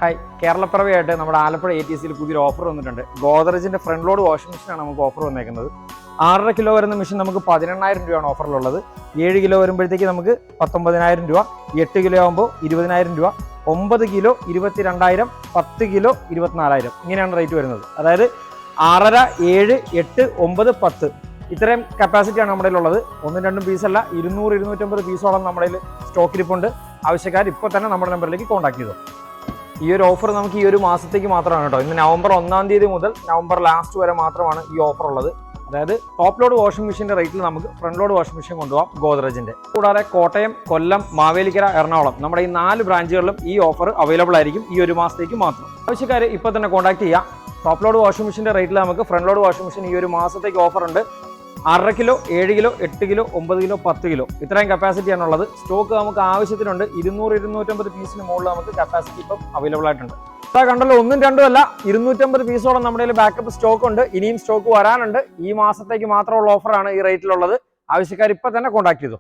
Hi, കേരളപ്പിറവിയായിട്ട് നമ്മുടെ ആലപ്പുഴ ATCയിൽ പുതിയൊരു offer വന്നിട്ടുണ്ട്. ഗോദ്റേജിന്റെ ഫ്രണ്ട് ലോഡ് വാഷിംഗ് മെഷീനാണ് നമുക്ക് ഓഫർ വന്നേക്കുന്നത്. 6.5 കിലോ വരുന്ന മെഷീൻ നമുക്ക് 18,000 രൂപയാണ് ഓഫറിലുള്ളത്. 7 കിലോ വരുമ്പോഴത്തേക്ക് നമുക്ക് 19,000 രൂപ, 8 കിലോ ആകുമ്പോൾ 20,000 രൂപ, 9 കിലോ 22,000, 10 കിലോ 24,000 ഇങ്ങനെയാണ് റേറ്റ് വരുന്നത്. അതായത് 6.5, 7, 8, 9, 10 ഇത്രയും കപ്പാസിറ്റിയാണ് നമ്മുടെ ഉള്ളത്. 1-2 പീസല്ല, 200-250 പീസോളം നമ്മുടെ സ്റ്റോക്കിലിപ്പുണ്ട്. ആവശ്യക്കാർ ഇപ്പോൾ തന്നെ നമ്മുടെ നമ്പറിലേക്ക് കോൺടാക്ട് ചെയ്തു. ഈ ഒരു ഓഫർ നമുക്ക് ഈ ഒരു മാസത്തേക്ക് മാത്രമാണ് കേട്ടോ. ഇന്ന് നവംബർ 1-ാം തീയതി മുതൽ നവംബർ ലാസ്റ്റ് വരെ മാത്രമാണ് ഈ ഓഫർ ഉള്ളത്. അതായത് ടോപ്പ് ലോഡ് വാഷിംഗ് മെഷീൻ്റെ റേറ്റിൽ നമുക്ക് ഫ്രണ്ട് ലോഡ് വാഷിംഗ് മെഷീൻ കൊണ്ടുപോകാം ഗോദ്റേജിൻ്റെ. കൂടാതെ കോട്ടയം, കൊല്ലം, മാവേലിക്കര, എറണാകുളം നമ്മുടെ ഈ 4 ബ്രാഞ്ചുകളിലും ഈ ഓഫർ അവൈലബിൾ ആയിരിക്കും ഈ ഒരു മാസത്തേക്ക് മാത്രം. ആവശ്യക്കാർ ഇപ്പോൾ തന്നെ കോൺടാക്ട് ചെയ്യാം. ടോപ്പ് ലോഡ് വാഷിംഗ് മെഷീൻ്റെ റേറ്റിൽ നമുക്ക് ഫ്രണ്ട് ലോഡ് വാഷിംഗ് മെഷീൻ ഈ ഒരു മാസത്തേക്ക് ഓഫർ ഉണ്ട്. 6.5 kilo, 7 kilo, 8 kilo, 9 kilo, 10 kilo ഇത്രയും കപ്പാസിറ്റിയാണുള്ളത്. സ്റ്റോക്ക് നമുക്ക് ആവശ്യത്തിനുണ്ട്. 200-250 പീസിന് മുകളിൽ നമുക്ക് കപ്പാസിറ്റി ഇപ്പം അവൈലബിൾ ആയിട്ടുണ്ട്. കണ്ടല്ലോ, 1-2 അല്ല, 250 പീസോളം നമ്മുടെ ബാക്കപ്പ് സ്റ്റോക്ക് ഉണ്ട്. ഇനിയും സ്റ്റോക്ക് വരാനുണ്ട്. ഈ മാസത്തേക്ക് മാത്രമുള്ള ഓഫറാണ് ഈ റേറ്റിലുള്ളത്. ആവശ്യക്കാർ ഇപ്പം തന്നെ കോൺടാക്ട് ചെയ്തു.